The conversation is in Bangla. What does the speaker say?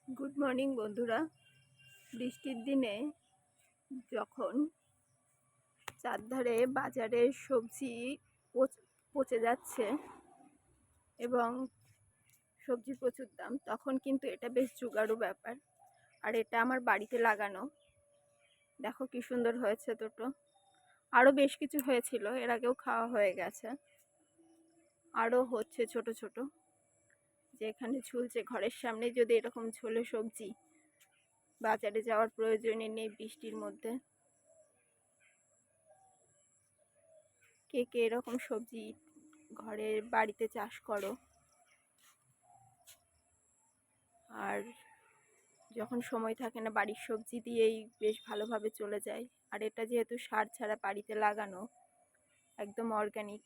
গুড মর্নিং বন্ধুরা। বৃষ্টির দিনে যখন চারধারে বাজারে সবজি পচে যাচ্ছে এবং সবজির প্রচুর দাম, তখন কিন্তু এটা বেশ জোগাড়ু ব্যাপার। আর এটা আমার বাড়িতে লাগানো, দেখো কি সুন্দর হয়েছে দুটো। আরও বেশ কিছু হয়েছিল, এর আগেও খাওয়া হয়ে গেছে, আরও হচ্ছে ছোট ছোট, যে এখানে ঝুলছে। ঘরের সামনে যদি এরকম ঝোলে সবজি, বাজারে যাওয়ার প্রয়োজনই নেই বৃষ্টির মধ্যে। কে কে এরকম সবজি ঘরের বাড়িতে চাষ করো? আর যখন সময় থাকে না, বাড়ির সবজি দিয়েই বেশ ভালোভাবে চলে যায়। আর এটা যেহেতু সার ছাড়া বাড়িতে লাগানো, একদম অর্গানিক,